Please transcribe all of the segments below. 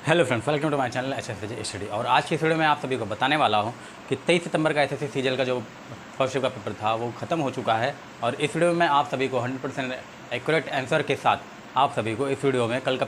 Hello friends, welcome to my channel एचएसविजय study. और आज की इस वीडियो में आप सभी को बताने वाला हूं कि 23 सितंबर का एसएससी सीजीएल का जो फर्स्ट शिफ्ट का पेपर था वो ख़त्म हो चुका है। और इस वीडियो में आप सभी को 100% एक्यूरेट आंसर के साथ आप सभी को इस वीडियो में कल का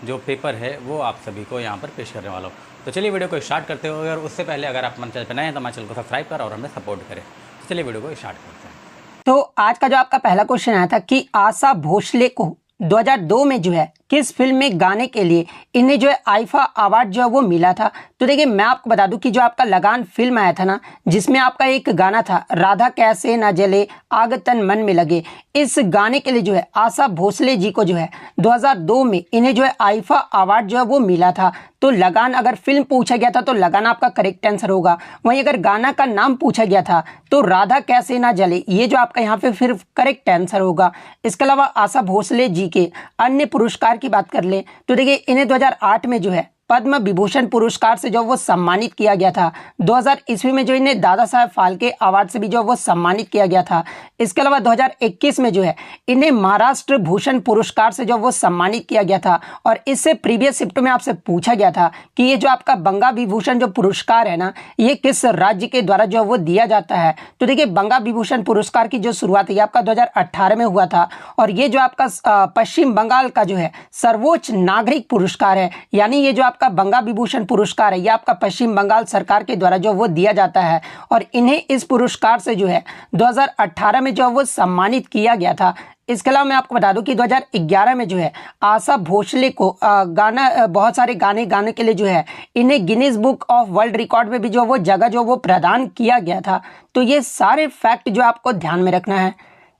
जो पेपर है वो आप सभी को यहाँ पर पेश करने वाला हूँ। तो चलिए वीडियो को स्टार्ट करते हो। और उससे पहले अगर आप हमारे चैनल पर नए हैं तो हमारे चैनल को सब्सक्राइब करें और हमें सपोर्ट करें। तो चलिए वीडियो को स्टार्ट करते हैं। तो आज का जो आपका पहला क्वेश्चन आया था कि आशा भोसले को 2002 में जो है किस फिल्म में गाने के लिए इन्हें जो है आईफा अवार्ड जो है वो मिला था। तो देखिए मैं आपको बता दूं कि जो आपका लगान फिल्म आया था ना, जिसमें आपका एक गाना था राधा कैसे ना जले आग तन मन में लगे, इस गाने के लिए जो है आशा भोसले जी को जो है 2002 में इन्हें जो है आईफा अवार्ड जो है वो मिला था। तो लगान अगर फिल्म पूछा गया था तो लगान आपका करेक्ट आंसर होगा। वहीं अगर गाना का नाम पूछा गया था तो राधा कैसे ना जले, ये जो आपका यहाँ पे फिर करेक्ट आंसर होगा। इसके अलावा आशा भोसले जी के अन्य पुरस्कार की बात कर ले तो देखिए इन्हें 2008 में जो है पद्म विभूषण पुरस्कार से जो वो सम्मानित किया गया था। 2000 ईस्वी में जो इन्हें दादा साहब फाल्के अवार्ड से भी जो वो सम्मानित किया गया था। इसके अलावा 2021 में जो है इन्हें महाराष्ट्र भूषण पुरस्कार से जो वो सम्मानित किया गया था। और इससे प्रीवियस शिफ्ट में आपसे पूछा गया था कि ये जो आपका बंगा विभूषण जो पुरस्कार है ना, ये किस राज्य के द्वारा जो वो दिया जाता है। तो देखिए बंगा विभूषण पुरस्कार की जो शुरुआत है आपका 2018 में हुआ था। और ये जो आपका पश्चिम बंगाल का जो है सर्वोच्च नागरिक पुरस्कार है, यानी ये जो आपका बंगा विभूषण पुरस्कार है ये आपका पश्चिम बंगाल सरकार के द्वारा जो वो दिया जाता है। और इन्हें इस पुरस्कार से जो है 2018 में जो वो सम्मानित किया गया था। इसके अलावा मैं आपको बता दूं कि 2011 में जो है आशा भोसले को बहुत सारे गाने के लिए जो है इन्हें Guinness book of world record में भी जो वो जगह जो वो प्रदान किया गया था। तो ये सारे फैक्ट जो आपको ध्यान में रखना है।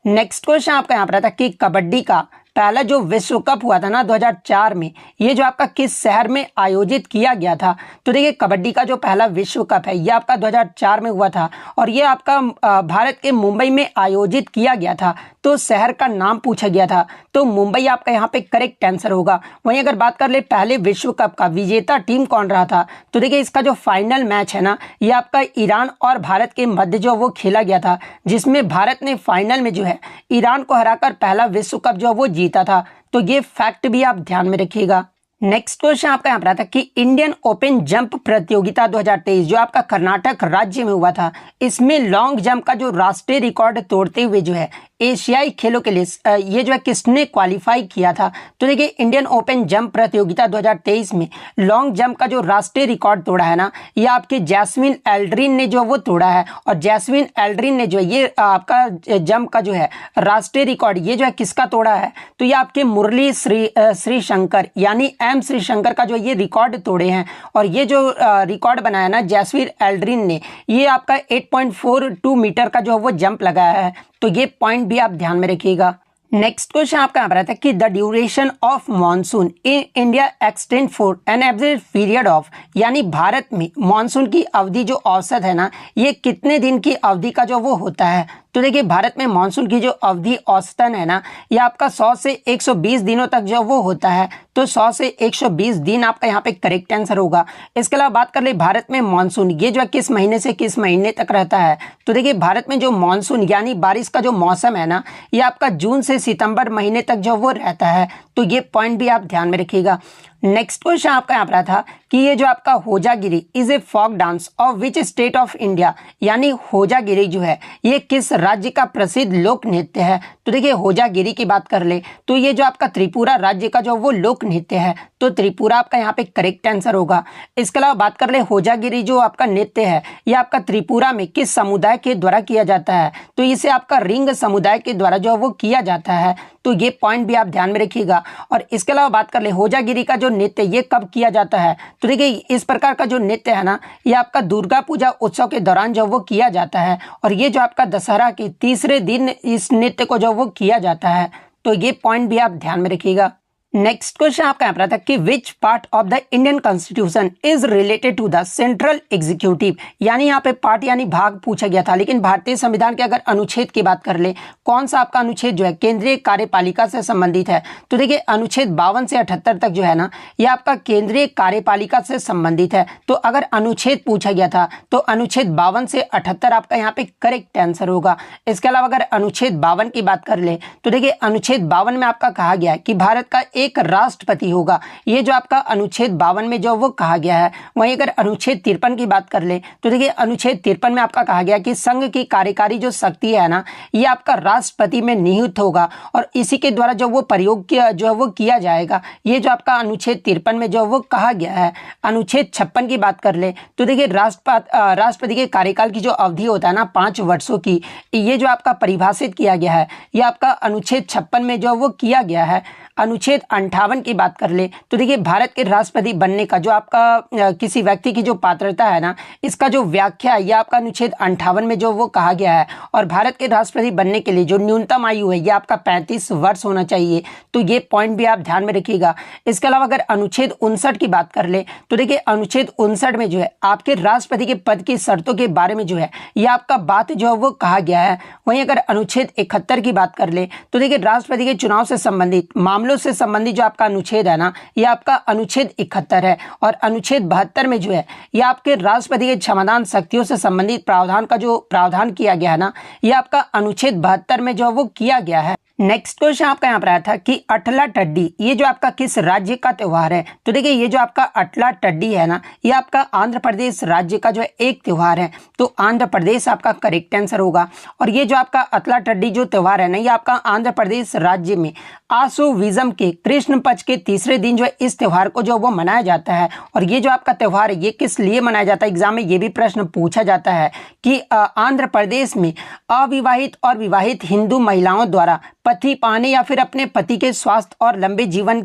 नेक्स्ट क्वेश्चन आपका यहाँ पर आता कि कबड्डी का पहला जो विश्व कप हुआ था ना 2004 में, ये जो आपका किस शहर में आयोजित किया गया था। तो देखिए कबड्डी का जो पहला विश्व कप है ये आपका 2004 में हुआ था और ये आपका भारत के मुंबई में आयोजित किया गया था। तो शहर का नाम पूछा गया था तो मुंबई आपका यहाँ पे करेक्ट आंसर होगा। वहीं अगर बात कर ले पहले विश्व कप का विजेता टीम कौन रहा था, तो देखिए इसका जो फाइनल मैच है ना ये आपका ईरान और भारत के मध्य जो वो खेला गया था, जिसमें भारत ने फाइनल में जो है ईरान को हराकर पहला विश्व कप जो वो जीता था। तो ये फैक्ट भी आप ध्यान में रखिएगा। नेक्स्ट क्वेश्चन आपका यहाँ पर आता कि इंडियन ओपन जंप प्रतियोगिता 2023 जो आपका कर्नाटक राज्य में हुआ था, इसमें लॉन्ग जंप का जो राष्ट्रीय रिकॉर्ड तोड़ते हुए जो है एशियाई खेलों के लिए ये जो है किसने क्वालिफाई किया था। तो देखिए इंडियन ओपन जंप प्रतियोगिता 2023 में लॉन्ग जंप का जो राष्ट्रीय रिकॉर्ड तोड़ा है ना, ये आपके जैस्मिन एल्ड्रिन ने जो वो तोड़ा है। और जैस्मिन एल्ड्रिन ने जो ये आपका जंप का जो है राष्ट्रीय रिकॉर्ड ये जो है किसका तोड़ा है, तो ये आपके मुरली श्रीशंकर यानी एम श्रीशंकर का जो ये रिकॉर्ड तोड़े हैं। और ये जो रिकॉर्ड बनाया ना जैस्मिन एल्ड्रिन ने, ये आपका 8.42 मीटर का जो वो जंप लगाया है। तो ये पॉइंट भी आप ध्यान में रखिएगा। नेक्स्ट क्वेश्चन आपका यहाँ पर आता है कि the duration of monsoon in India extend for an average period of, यानी भारत में मॉनसून की अवधि जो औसत है ना ये कितने दिन की अवधि का जो वो होता है। तो देखिए भारत में मानसून की जो अवधि औसतन है ना ये आपका 100 से 120 दिनों तक जो वो होता है। तो 100 से 120 दिन आपका यहाँ पे करेक्ट आंसर होगा। इसके अलावा बात कर ले भारत में मानसून ये जो है किस महीने से किस महीने तक रहता है। तो देखिए भारत में जो मानसून यानी बारिश का जो मौसम है ना ये आपका जून से सितंबर महीने तक जो वो रहता है। तो ये पॉइंट भी आप ध्यान में रखिएगा। नेक्स्ट क्वेश्चन आपका यहाँ पर था कि ये जो आपका Hojagiri is a Fock dance of which state of India, यानी होजागिरी जो है ये किस राज्य का प्रसिद्ध लोक नृत्य है। तो देखिए होजागिरी की बात कर ले तो ये जो आपका त्रिपुरा राज्य का जो वो लोक नृत्य है। तो त्रिपुरा आपका यहाँ पे करेक्ट आंसर होगा। इसके अलावा बात कर ले होजागिरी जो आपका नृत्य है ये आपका त्रिपुरा में किस समुदाय के द्वारा किया जाता है। तो इसे आपका रिंग समुदाय के द्वारा जो वो किया जाता है। तो ये पॉइंट भी आप ध्यान में रखिएगा। और इसके अलावा बात कर ले होजागिरी का जो नृत्य ये कब किया जाता है। तो देखिए इस प्रकार का जो नृत्य है ना ये आपका दुर्गा पूजा उत्सव के दौरान जो वो किया जाता है। और ये जो आपका दशहरा के तीसरे दिन इस नृत्य को जो वो किया जाता है। तो ये पॉइंट भी आप ध्यान में रखिएगा। नेक्स्ट क्वेश्चन आपका यहाँ पर था कि which part of the Indian constitution is related to the central executive, यानी यहाँ पे पार्ट यानी भाग पूछा गया था। लेकिन भारतीय संविधान के अगर अनुच्छेद की बात कर ले कौन सा आपका अनुच्छेद जो है केंद्रीय कार्यपालिका से संबंधित है। तो देखिए अनुच्छेद 52 से 78 तक जो है ना ये आपका केंद्रीय कार्यपालिका से संबंधित है। तो अगर अनुच्छेद पूछा गया था तो अनुच्छेद 52 से 78 आपका यहाँ पे करेक्ट आंसर होगा। इसके अलावा अगर अनुच्छेद 52 की बात कर ले तो देखिए अनुच्छेद 52 में आपका कहा गया है कि भारत का एक राष्ट्रपति होगा, ये जो आपका अनुच्छेद 52 में जो वो कहा गया है। वहीं अगर अनुच्छेद 53 की बात कर ले तो देखिए अनुच्छेद 53 में आपका कहा गया कि संघ की कार्यकारी जो शक्ति है ना, ये आपका राष्ट्रपति में निहित होगा और इसी के द्वारा जो वो प्रयोग किया जो है वो किया जाएगा। ये जो आपका अनुच्छेद 53 में जो वो कहा गया है। अनुच्छेद 56 की बात कर ले तो देखिए राष्ट्रपति के कार्यकाल की जो अवधि होता है ना 5 वर्षों की, ये जो आपका परिभाषित किया गया है, ये आपका अनुच्छेद 56 में जो वो किया गया है। अनुच्छेद 58 की बात कर ले तो देखिए भारत के राष्ट्रपति बनने का जो आपका किसी व्यक्ति की जो पात्रता है ना, इसका जो व्याख्या है ये आपका अनुच्छेद 58 में जो वो कहा गया है। और भारत के राष्ट्रपति बनने के लिए जो न्यूनतम आयु है ये आपका 35 वर्ष होना चाहिए, तो ये पॉइंट भी आप ध्यान में रखिएगा। इसके अलावा अगर अनुच्छेद 59 की बात कर ले तो देखिए अनुच्छेद 59 में जो है आपके राष्ट्रपति के पद की शर्तों के बारे में जो है ये आपका बात जो है वो कहा गया है। वहीं अगर अनुच्छेद 71 की बात कर ले तो देखिए राष्ट्रपति के चुनाव से संबंधित मामलों से संबंधित जो आपका अनुच्छेद है ना, ये आपका अनुच्छेद 71 है। और अनुच्छेद 72 में जो है ये आपके राष्ट्रपति के क्षमतान शक्तियों से संबंधित प्रावधान का जो प्रावधान किया गया है ना, ये आपका अनुच्छेद 72 में जो वो किया गया है। नेक्स्ट क्वेश्चन आपका यहाँ पर आया था कि अटला टड्डी ये जो आपका किस राज्य का त्योहार है। तो देखिए ये जो आपका अटला टड्डी है ना, ये आपका आंध्र प्रदेश राज्य का जो है एक त्योहार है, तो आंध्र प्रदेश आपका करेक्ट आंसर होगा। और ये जो आपका अटला टड्डी जो त्योहार है ना, ये आपका आंध्र प्रदेश राज्य में आसु विजम के कृष्ण पक्ष के तीसरे दिन जो है इस त्योहार को जो वो मनाया जाता है। और ये जो आपका त्योहार है ये किस लिए मनाया जाता है, एग्जाम में ये भी प्रश्न पूछा जाता है कि आंध्र प्रदेश में अविवाहित और विवाहित हिंदू महिलाओं द्वारा पति पाने या फिर अपने पति के स्वास्थ्य और लंबे जीवन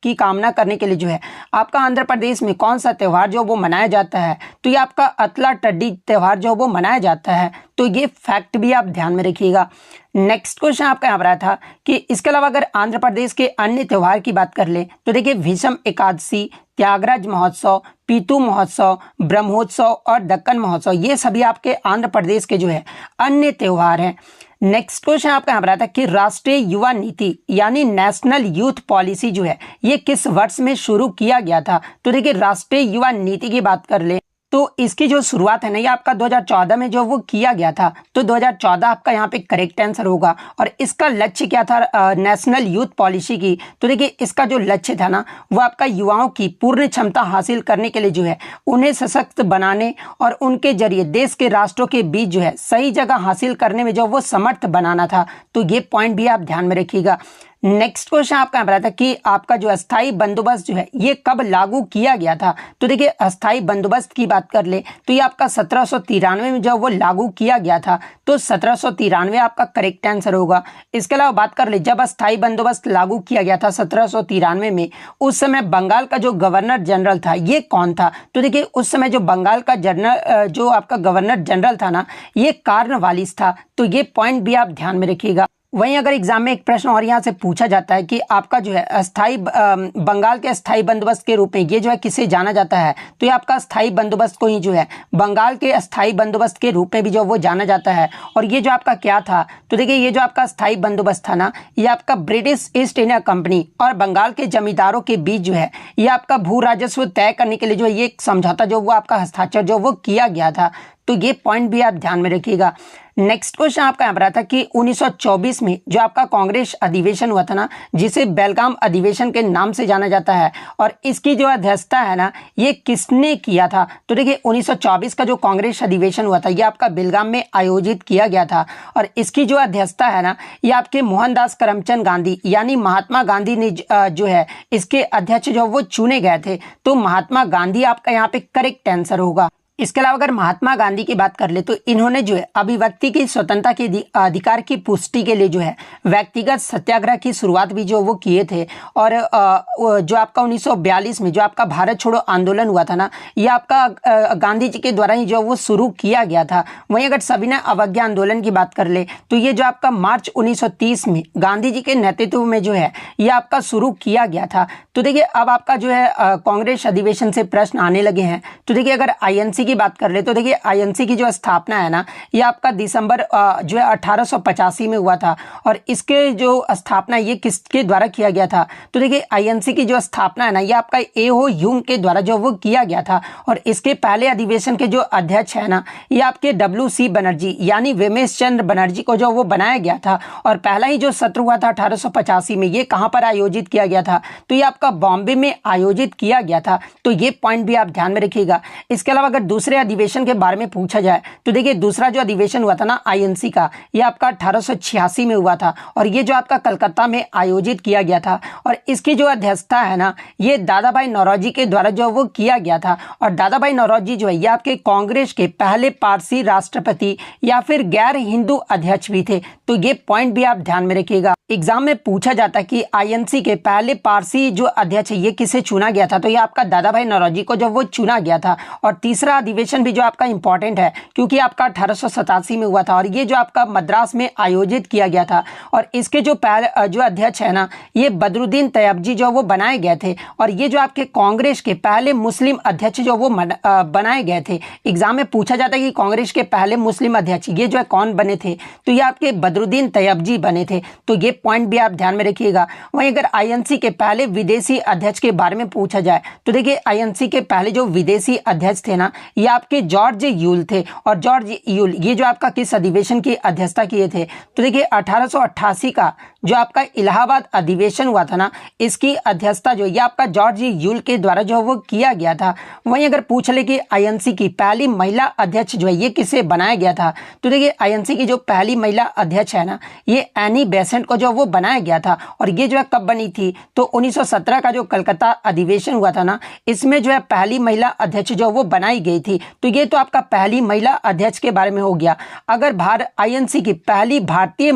की कामना करने के लिए जो है आपका आंध्र प्रदेश में कौन सा त्यौहार जो वो मनाया जाता है, तो ये आपका अतला टड्डी त्यौहार जो वो मनाया जाता है। तो ये फैक्ट भी आप ध्यान में रखिएगा। नेक्स्ट क्वेश्चन आपका यहाँ पर आया था कि इसके अलावा अगर आंध्र प्रदेश के अन्य त्यौहार की बात कर ले तो देखिए भीषम एकादशी, त्यागराज महोत्सव, पीतू महोत्सव, ब्रह्मोत्सव और दक्कन महोत्सव, ये सभी आपके आंध्र प्रदेश के जो है अन्य त्यौहार हैं। नेक्स्ट क्वेश्चन आपका यहाँ पर आता है कि राष्ट्रीय युवा नीति यानी नेशनल यूथ पॉलिसी जो है ये किस वर्ष में शुरू किया गया था। तो देखिए राष्ट्रीय युवा नीति की बात कर ले तो इसकी जो शुरुआत है ना, ये आपका 2014 में जो वो किया गया था, तो 2014 आपका यहाँ पे करेक्ट आंसर होगा। और इसका लक्ष्य क्या था नेशनल यूथ पॉलिसी की, तो देखिए इसका जो लक्ष्य था ना, वो आपका युवाओं की पूर्ण क्षमता हासिल करने के लिए जो है उन्हें सशक्त बनाने और उनके जरिए देश के राष्ट्रों के बीच जो है सही जगह हासिल करने में जो वो समर्थ बनाना था। तो ये पॉइंट भी आप ध्यान में रखिएगा। नेक्स्ट क्वेश्चन आपका बताया था कि आपका जो अस्थाई बंदोबस्त जो है ये कब लागू किया गया था। तो देखिए अस्थाई बंदोबस्त की बात कर ले तो ये आपका 1793 में जब वो लागू किया गया था, तो 1793 आपका करेक्ट आंसर होगा। इसके अलावा बात कर ले जब अस्थाई बंदोबस्त लागू किया गया था 1793 में, उस समय बंगाल का जो गवर्नर जनरल था ये कौन था। तो देखिए उस समय जो बंगाल का जो आपका गवर्नर जनरल था ना, ये कार्नवालिस था। तो ये पॉइंट भी आप ध्यान में रखिएगा। वहीं अगर एग्जाम में एक प्रश्न और यहाँ से पूछा जाता है कि आपका जो है अस्थाई बंगाल के अस्थाई बंदोबस्त के रूप में ये जो है किसे जाना जाता है, तो ये आपका अस्थाई बंदोबस्त को ही जो है बंगाल के अस्थाई बंदोबस्त के रूप में भी जो वो जाना जाता है। और ये जो आपका क्या था, तो देखिए ये जो आपका अस्थाई बंदोबस्त था ना, ये आपका ब्रिटिश ईस्ट इंडिया कंपनी और बंगाल के जमींदारों के बीच जो है ये आपका भू राजस्व तय करने के लिए जो है ये समझौता जो वो आपका हस्ताक्षर जो वो किया गया था। तो ये पॉइंट भी आप ध्यान में रखिएगा। नेक्स्ट क्वेश्चन आपका यहाँ पर आता कि 1924 में जो आपका कांग्रेस अधिवेशन हुआ था ना, जिसे बेलगाम अधिवेशन के नाम से जाना जाता है, और इसकी जो अध्यक्षता है ना ये किसने किया था। तो देखिए 1924 का जो कांग्रेस अधिवेशन हुआ था ये आपका बेलगाम में आयोजित किया गया था, और इसकी जो अध्यक्षता है ना ये आपके मोहनदास करमचंद गांधी यानी महात्मा गांधी ने जो है इसके अध्यक्ष जो वो चुने गए थे। तो महात्मा गांधी आपका यहाँ पे करेक्ट आंसर होगा। इसके अलावा अगर महात्मा गांधी की बात कर ले तो इन्होंने जो है अभिव्यक्ति की स्वतंत्रता के अधिकार की पुष्टि के लिए जो है व्यक्तिगत सत्याग्रह की शुरुआत भी जो वो किए थे। और जो आपका 1942 में जो आपका भारत छोड़ो आंदोलन हुआ था ना, ये आपका गांधी जी के द्वारा ही जो वो शुरू किया गया था। वहीं अगर सविनय अवज्ञा आंदोलन की बात कर ले तो ये जो आपका मार्च 1930 में गांधी जी के नेतृत्व में जो है ये आपका शुरू किया गया था। तो देखिए अब आपका जो है कांग्रेस अधिवेशन से प्रश्न आने लगे हैं। तो देखिए अगर INC की बात कर ले तो देखिए आईएनसी की जो स्थापना है ना, ये आपका दिसंबर जो है 1885 में हुआ था। और इसके जो स्थापना ये किसके द्वारा किया गया था, तो देखिए आईएनसी की जो स्थापना है ना, ये आपका एहो ह्यूम के द्वारा जो वो किया गया था। और इसके पहले अधिवेशन के जो अध्यक्ष है ना, ये आपके WC बनर्जी यानी वेमेश चंद्र बनर्जी को जो वो बनाया गया था। और पहला ही जो सत्र हुआ था 1885 में, ये कहाँ पर आयोजित किया गया था, तो ये आपका बॉम्बे में आयोजित किया गया था। तो ये पॉइंट भी आप ध्यान में रखिएगा। इसके अलावा अगर दूसरे अधिवेशन के बारे में पूछा जाए तो देखिए दूसरा जो अधिवेशन हुआ था ना आईएनसी का, ये आपका 1886 में हुआ था। और ये जो आपका कलकत्ता में आयोजित किया गया था। और इसकी जो अध्यक्षता है ना, ये दादा भाई नौरोजी के द्वारा जो वो किया गया था। और दादा भाई नौरोजी जो है ये आपके कांग्रेस के पहले पारसी राष्ट्रपति या फिर गैर हिंदू अध्यक्ष भी थे। तो ये पॉइंट भी आप ध्यान में रखिएगा। एग्जाम में पूछा जाता है कि आईएनसी के पहले पारसी जो अध्यक्ष है ये किसे चुना गया था, तो ये आपका दादा भाई नौरोजी को जब वो चुना गया था। और तीसरा अधिवेशन भी जो आपका इंपॉर्टेंट है क्योंकि आपका 1887 में हुआ था और ये जो आपका मद्रास में आयोजित किया गया था। और इसके जो पहले जो अध्यक्ष है ना, ये बदरुद्दीन तैयबजी जो वो बनाए गए थे। और ये जो आपके कांग्रेस के पहले मुस्लिम अध्यक्ष जो वो बनाए गए थे। एग्जाम में पूछा जाता है कि कांग्रेस के पहले मुस्लिम अध्यक्ष ये जो है कौन बने थे, तो ये आपके बदरुद्दीन तैयबजी बने थे। तो ये पॉइंट भी आप ध्यान में रखिएगा। वहीं अगर आईएनसी के पहले विदेशी अध्यक्ष के बारे में पूछा जाए तो देखिए आईएनसी के पहले जो विदेशी अध्यक्ष थे ना, ये आपके जॉर्ज यूल थे। और जॉर्ज यूल ये जो आपका किस अधिवेशन की अध्यक्षता किए थे, तो देखिए 1888 का जो आपका इलाहाबाद अधिवेशन हुआ था ना, इसकी अध्यक्षता जो ये आपका जॉर्ज यूल के द्वारा जो वो किया गया था। वहीं अगर पूछ ले कि आईएनसी की पहली महिला अध्यक्ष जो है ये किसे बनाया गया था, तो देखिए आईएनसी की जो पहली महिला अध्यक्ष है ना, ये एनी बेसेंट को जो वो बनाया गया था। और ये जो है कब बनी थी, तो 1917 का जो कलकत्ता अधिवेशन हुआ था ना, इसमें जो है पहली महिला अध्यक्ष जो वो बनाई गई थी। तो ये तो आपका पहली महिला अध्यक्ष के बारे में हो गया। अगर आईएनसी की पहली भारतीय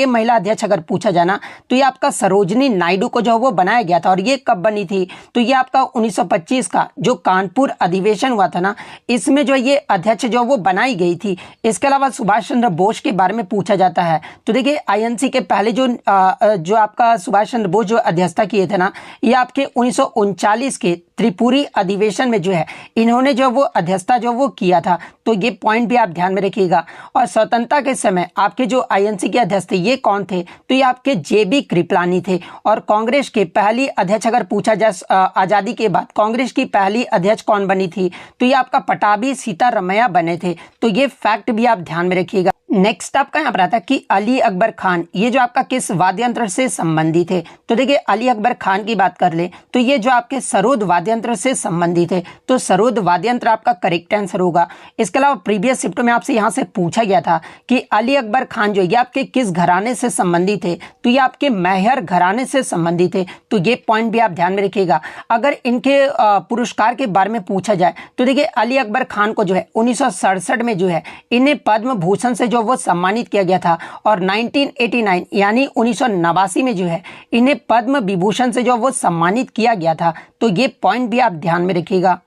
महिला अध्यक्ष अगर पूछा जाना तो ये आपका सरोजनी नायडू को जो वो बनाया गया था। और ये कब बनी थी, तो ये आपका 1925 का जो कानपुर अधिवेशन हुआ था ना, इसमें जो ये अध्यक्ष जो वो बनाई गई थी। इसके अलावा सुभाष चंद्र बोस के बारे में पूछा जाता है तो देखिए आईएनसी के पहले जो आपका सुभाष चंद्र बोस जो अध्यक्षता किए थे ना, ये आपके 1939 के त्रिपुरी अधिवेशन में जो है इन्होंने जो वो अध्यक्षता जो वो किया था। तो ये पॉइंट भी आप ध्यान में रखिएगा। और स्वतंत्रता के समय आपके जो आईएनसी के अध्यक्ष थे ये कौन थे, तो ये आपके JB कृपलानी थे। और कांग्रेस के पहली अध्यक्ष अगर पूछा जाए आजादी के बाद कांग्रेस की पहली अध्यक्ष कौन बनी थी, तो ये आपका पटाभी सीतारमैया बने थे। तो ये फैक्ट भी आप ध्यान में रखिएगा। नेक्स्ट आपका यहाँ पर आता है कि अली अकबर खान ये जो आपका किस वाद्य यंत्र से संबंधित है, तो देखिए अली अकबर खान की बात कर ले तो ये जो आपके सरोद वाद्य यंत्र से संबंधित है। तो सरोद वाद्य यंत्र आपका करेक्ट आंसर होगा। इसके अलावा प्रीवियस शिफ्ट में आपसे यहाँ से पूछा गया था कि अली अकबर खान जो ये आपके किस घराने से संबंधित है, तो ये आपके मैहर घराने से संबंधित है। तो ये पॉइंट भी आप ध्यान में रखिएगा। अगर इनके पुरस्कार के बारे में पूछा जाए तो देखिए अली अकबर खान को जो है 1967 में जो है इन्हें पद्म भूषण से जो वो सम्मानित किया गया था। और 1989 यानी 1989 में जो है इन्हें पद्म विभूषण से जो वो सम्मानित किया गया था। तो ये पॉइंट भी आप ध्यान में रखिएगा।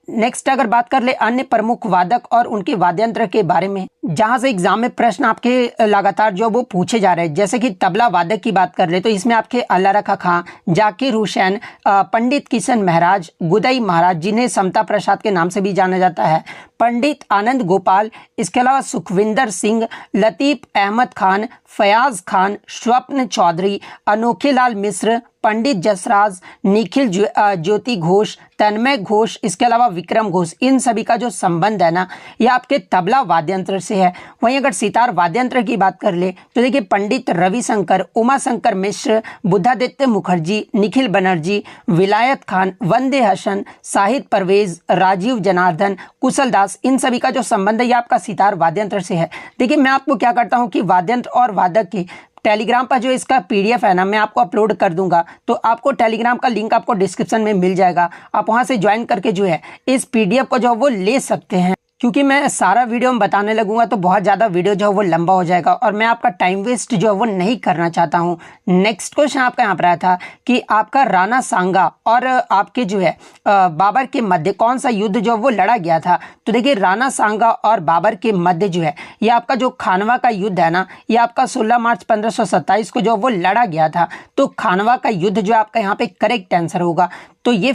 नेक्स्ट अगर बात कर ले अन्य प्रमुख वादक और उनके वाद्यंत्र के बारे में, जहां से एग्जाम में प्रश्न आपके लगातार जो वो पूछे जा रहे हैं, जैसे कि तबला वादक की बात कर ले तो इसमें आपके अल्लाह रखा खां, जाकिर हुसैन, पंडित किशन महाराज, गुदई महाराज जिन्हें समता प्रसाद के नाम से भी जाना जाता है, पंडित आनंद गोपाल, इसके अलावा सुखविंदर सिंह, लतीफ अहमद खान, फयाज खान, स्वप्न चौधरी, अनोखे लाल मिश्र, पंडित जसराज, निखिल ज्योति घोष, तन्मय घोष, इसके अलावा विक्रम घोष, इन सभी का जो संबंध है ना ये आपके तबला वाद्यंत्र से है। वहीं अगर सितार वाद्यंत्र की बात कर ले तो देखिए पंडित रविशंकर, उमाशंकर मिश्र, बुद्धादित्य मुखर्जी, निखिल बनर्जी, विलायत खान, वंदे हसन, शाहिद परवेज, राजीव जनार्दन, कुशल दास, इन सभी का जो संबंध है ये आपका सितार वाद्यंत्र से है। देखिए मैं आपको क्या करता हूँ कि वाद्यंत्र और वादक की टेलीग्राम पर जो इसका PDF है ना मैं आपको अपलोड कर दूंगा। तो आपको टेलीग्राम का लिंक आपको डिस्क्रिप्शन में मिल जाएगा। आप वहां से ज्वाइन करके जो है इस PDF को जो वो ले सकते हैं। क्योंकि मैं सारा वीडियो में बताने लगूंगा तो बहुत ज़्यादा वीडियो जो है वो लंबा हो जाएगा और मैं आपका टाइम वेस्ट जो है वो नहीं करना चाहता हूं। नेक्स्ट क्वेश्चन आपका यहाँ पर आया था कि आपका राणा सांगा और आपके जो है बाबर के मध्य कौन सा युद्ध जो वो लड़ा गया था। तो देखिए राणा सांगा और बाबर के मध्य जो है ये आपका जो खानवा का युद्ध है ना, ये आपका 16 मार्च 1527 को जो वो लड़ा गया था। तो खानवा का युद्ध जो आपका यहाँ पे करेक्ट आंसर होगा। तो ये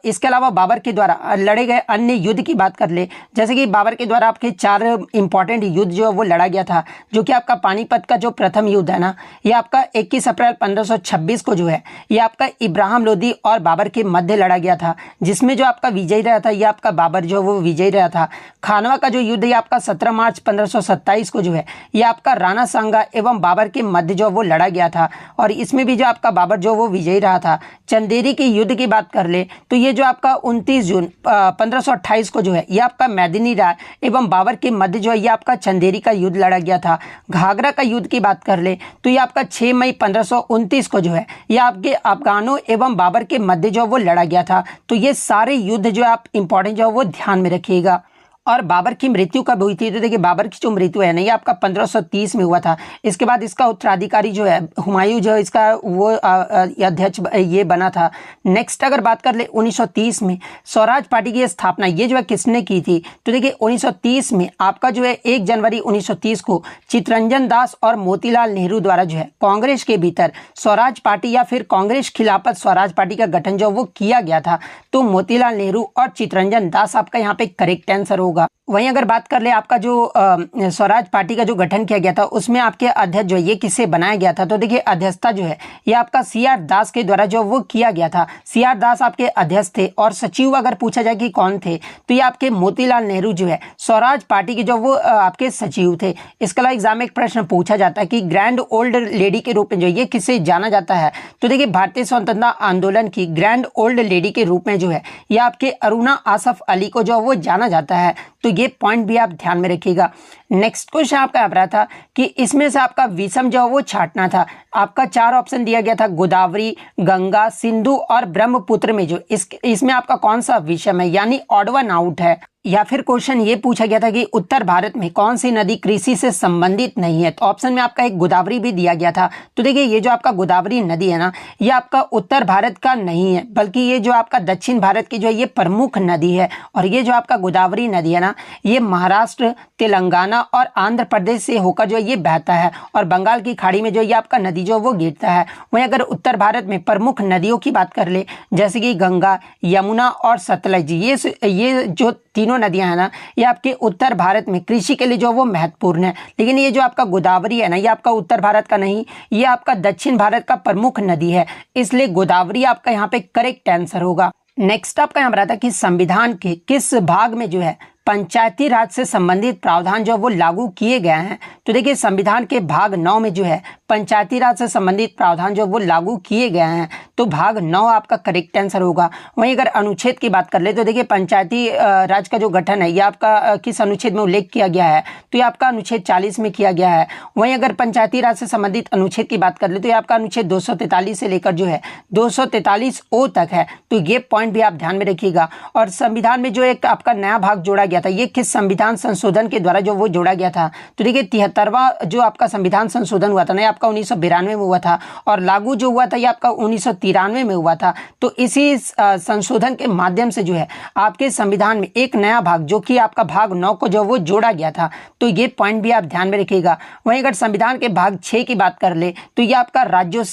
इसके अलावा बाबर के द्वारा लड़े गए अन्य युद्ध की बात कर ले, जैसे कि बाबर के द्वारा आपके 4 इंपॉर्टेंट युद्ध जो है वो लड़ा गया था, जो कि आपका पानीपत का जो प्रथम युद्ध है ना, ये आपका 21 अप्रैल 1526 को जो है ये आपका इब्राहिम लोदी और बाबर के मध्य लड़ा गया था, जिसमें जो आपका विजयी रहा था ये आपका बाबर जो वो विजयी रहा था। खानवा का जो युद्ध है आपका 17 मार्च 1527 को जो है ये आपका राणा सांगा एवं बाबर के मध्य जो वो लड़ा गया था और इसमें भी जो आपका बाबर जो वो विजयी रहा था। चंदेरी के युद्ध की बात कर ले तो ये जो आपका 29 जून 1528 को जो है ये आपका मैदिनी राय एवं बाबर के मध्य जो है ये आपका चंदेरी का युद्ध लड़ा गया था। घाघरा का युद्ध की बात कर ले तो ये आपका 6 मई 1529 को जो है ये आपके अफगानों एवं बाबर के मध्य जो वो लड़ा गया था। तो ये सारे युद्ध जो आप इंपॉर्टेंट जो है वो ध्यान में रखिएगा। और बाबर की मृत्यु कब हुई थी, तो देखिए बाबर की जो मृत्यु है ना ये आपका 1530 में हुआ था। इसके बाद इसका उत्तराधिकारी जो है हुमायूं जो है इसका वो अध्यक्ष ये बना था। नेक्स्ट अगर बात कर ले 1930 में स्वराज पार्टी की स्थापना ये जो है किसने की थी, तो देखिए 1930 में आपका जो है 1 जनवरी 1930 को चित्तरंजन दास और मोतीलाल नेहरू द्वारा जो है कांग्रेस के भीतर स्वराज पार्टी या फिर कांग्रेस खिलाफत स्वराज पार्टी का गठन जो वो किया गया था। तो मोतीलाल नेहरू और चित्तरंजन दास आपका यहाँ पे करेक्ट आंसर होगा। वहीं अगर बात कर ले आपका जो स्वराज पार्टी का जो गठन किया गया था उसमें आपके अध्यक्ष जो है ये किससे बनाया गया था, तो देखिए अध्यक्षता जो है ये आपका CR दास के द्वारा जो वो किया गया था। CR दास आपके अध्यक्ष थे और सचिव अगर पूछा जाए कि कौन थे तो ये आपके मोतीलाल नेहरू जो है स्वराज पार्टी के जो वो आपके सचिव थे। इसके अलावा एग्जाम में एक प्रश्न पूछा जाता है कि ग्रैंड ओल्ड लेडी के रूप में जो ये किससे जाना जाता है, तो देखिए भारतीय स्वतंत्रता आंदोलन की ग्रैंड ओल्ड लेडी के रूप में जो है ये आपके अरुणा आसफ अली को जो वो जाना जाता है। तो ये पॉइंट भी आप ध्यान में रखिएगा। नेक्स्ट क्वेश्चन आपका यहाँ पर रहा था कि इसमें से आपका विषम जो वो छांटना था। आपका 4 ऑप्शन दिया गया था, गोदावरी, गंगा, सिंधु और ब्रह्मपुत्र में जो इसमें आपका कौन सा विषम है यानी ऑड वन आउट है। या फिर क्वेश्चन ये पूछा गया था कि उत्तर भारत में कौन सी नदी कृषि से संबंधित नहीं है, तो ऑप्शन में आपका एक गोदावरी भी दिया गया था। तो देखिए ये जो आपका गोदावरी नदी है ना ये आपका उत्तर भारत का नहीं है, बल्कि ये जो आपका दक्षिण भारत की जो है ये प्रमुख नदी है। और ये जो आपका गोदावरी नदी है ना ये महाराष्ट्र, तेलंगाना और आंध्र प्रदेश से होकर जो ये बहता है और बंगाल की खाड़ी में जो ये आपका नदी जो वो गिरता है। वहीं अगर उत्तर भारत में प्रमुख नदियों की बात कर ले जैसे कि गंगा, यमुना और सतलज, ये जो तीनों नदियां हैं ना ये आपके उत्तर भारत में कृषि के लिए जो वो महत्वपूर्ण है। लेकिन ये जो आपका गोदावरी है ना ये आपका उत्तर भारत का नहीं, ये आपका दक्षिण भारत का प्रमुख नदी है, इसलिए गोदावरी आपका यहाँ पे करेक्ट आंसर होगा। नेक्स्ट आपका यहाँ पर आता है कि संविधान के किस भाग में जो है पंचायती राज से संबंधित प्रावधान जो वो लागू किए गए हैं, तो देखिए संविधान के भाग 9 में जो है पंचायती राज से संबंधित प्रावधान जो वो लागू किए गए हैं। तो भाग 9 आपका करेक्ट आंसर होगा। वहीं अगर अनुच्छेद की बात कर ले तो देखिए पंचायती राज का जो गठन है ये आपका किस अनुच्छेद में उल्लेख किया गया है, तो ये आपका अनुच्छेद 40 में किया गया है। वहीं अगर पंचायती राज से संबंधित अनुच्छेद की बात कर ले तो ये आपका अनुच्छेद 243 से लेकर जो है 243 ओ तक है। तो ये पॉइंट भी आप ध्यान में रखिएगा। और संविधान में जो एक आपका नया भाग जोड़ा गया था ये किस संविधान संशोधन के द्वारा जो वो जोड़ा गया था, तो देखिए 73वां जो आपका संविधान संशोधन हुआ था ना ये आपका 1992 में हुआ था और लागू जो हुआ था ये आपका 1993 में हुआ था। तो इसी संशोधन के माध्यम से जो है आपके संविधान में एक नया भाग जो कि आपका भाग 9 को जो वो जोड़ा गया था। तो ये पॉइंट भी आप ध्यान में रखिएगा। वहीं अगर संविधान के भाग 6 की बात कर ले तो ये आपका राज्य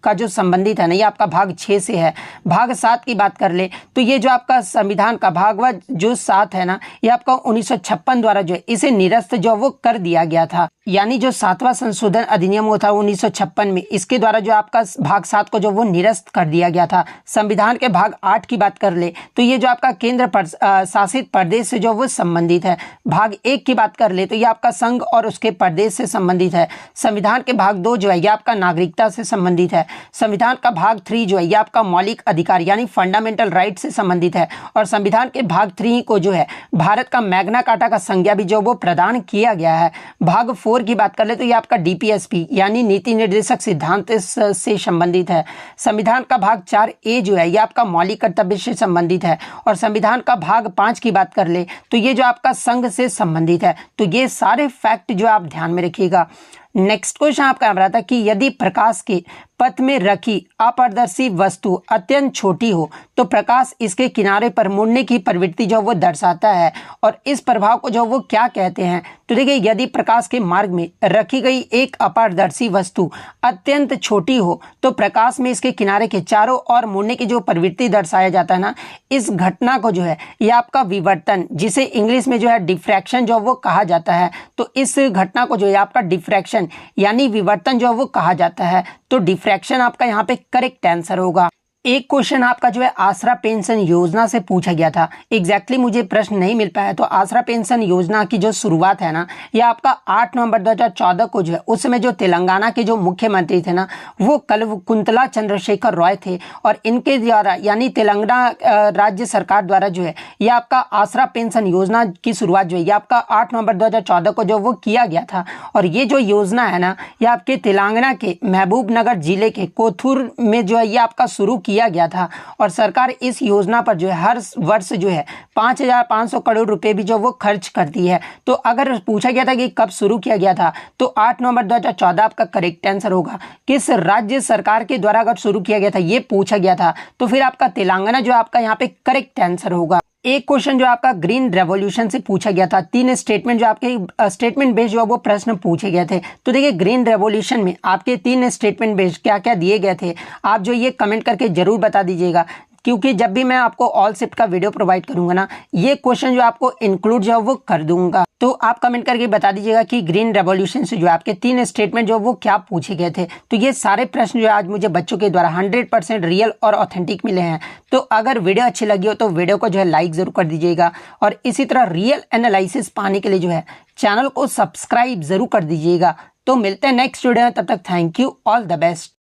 का जो संबंधित है ना ये आपका भाग 6 से है। भाग 7 की बात कर ले तो ये जो आपका संविधान का भाग जो 7 है ना ये आपका 1956 द्वारा जो है इसे निरस्त जो वो कर दिया गया था। यानी जो 7वां संशोधन अधिनियम हुआ था 1956 में, इसके द्वारा जो आपका भाग 7 को जो वो निरस्त कर दिया गया था। संविधान के भाग 8 की बात कर ले तो ये जो आपका केंद्र शासित प्रदेश से जो वो संबंधित है। भाग 1 की बात कर ले तो ये आपका संघ और उसके प्रदेश से संबंधित है। संविधान के भाग 2 जो है ये आपका नागरिकता से संबंधित है। संविधान का भाग 3 जो है ये आपका मौलिक अधिकार यानी फंडामेंटल राइट से संबंधित है। और संविधान के भाग 3 को जो है भारत का मैग्ना कार्टा का संज्ञा भी जो वो प्रदान किया गया है। भाग 4 4 की बात कर ले तो ये आपका DPSP यानी नीति निर्देशक सिद्धांत से संबंधित है। संविधान का भाग 4A जो है ये आपका मौलिक कर्तव्य से संबंधित है। और संविधान का भाग 5 की बात कर ले तो ये जो आपका संघ से संबंधित है। तो ये सारे फैक्ट जो आप ध्यान में रखिएगा। नेक्स्ट क्वेश्चन आपका आ रहा था कि यदि प्रकाश के पथ में रखी अपारदर्शी वस्तु अत्यंत छोटी हो तो प्रकाश इसके किनारे पर मुड़ने की प्रवृत्ति जो वो दर्शाता है, और इस प्रभाव को जो वो क्या कहते हैं। तो देखिए, यदि प्रकाश के मार्ग में रखी गई एक अपारदर्शी वस्तु अत्यंत छोटी हो तो प्रकाश में इसके किनारे के चारों ओर मुड़ने की जो प्रवृत्ति दर्शाया जाता है ना, इस घटना को जो है ये आपका विवर्तन, जिसे इंग्लिश में जो है डिफ्रैक्शन जो वो कहा जाता है। तो इस घटना को जो है आपका डिफ्रैक्शन यानी विवर्तन जो वो कहा जाता है। तो डिफ्रैक्शन आपका यहाँ पे करेक्ट आंसर होगा। एक क्वेश्चन आपका जो है आसरा पेंशन योजना से पूछा गया था। एग्जैक्टली मुझे प्रश्न नहीं मिल पाया। तो आसरा पेंशन योजना की जो शुरुआत है ना, यह आपका 8 नवंबर 2014 को जो है, उस समय जो तेलंगाना के जो मुख्यमंत्री थे ना वो कुंतला चंद्रशेखर रॉय थे, और इनके द्वारा यानी तेलंगाना राज्य सरकार द्वारा जो है यह आपका आसरा पेंशन योजना की शुरुआत जो है यह आपका 8 नवंबर 2014 को जो वो किया गया था। और ये जो योजना है ना, यह आपके तेलंगाना के महबूब नगर जिले के कोथूर में जो है ये आपका शुरू किया गया था। और सरकार इस योजना पर जो है हर वर्ष जो है 5,500 करोड़ रुपए भी जो वो खर्च करती है। तो अगर पूछा गया था कि कब शुरू किया गया था तो 8 नवंबर 2014 आपका करेक्ट आंसर होगा। किस राज्य सरकार के द्वारा अगर शुरू किया गया था ये पूछा गया था तो फिर आपका तेलंगाना जो आपका यहाँ पे करेक्ट आंसर होगा। एक क्वेश्चन जो आपका ग्रीन रेवोल्यूशन से पूछा गया था। 3 स्टेटमेंट जो आपके स्टेटमेंट बेस्ड जो है वो प्रश्न पूछे गए थे। तो देखिए, ग्रीन रेवोल्यूशन में आपके 3 स्टेटमेंट बेस्ड क्या क्या दिए गए थे आप जो ये कमेंट करके जरूर बता दीजिएगा, क्योंकि जब भी मैं आपको ऑल शिफ्ट का वीडियो प्रोवाइड करूंगा ना, ये क्वेश्चन जो आपको इंक्लूड जो है वो कर दूंगा। तो आप कमेंट करके बता दीजिएगा कि ग्रीन रेवोल्यूशन से जो आपके 3 स्टेटमेंट जो वो क्या पूछे गए थे। तो ये सारे प्रश्न जो आज मुझे बच्चों के द्वारा 100% रियल और ऑथेंटिक मिले हैं। तो अगर वीडियो अच्छी लगी हो तो वीडियो को जो है लाइक जरूर कर दीजिएगा, और इसी तरह रियल एनालिसिस पाने के लिए जो है चैनल को सब्सक्राइब जरूर कर दीजिएगा। तो मिलते हैं नेक्स्ट वीडियो में, तब तक thank you, all the best.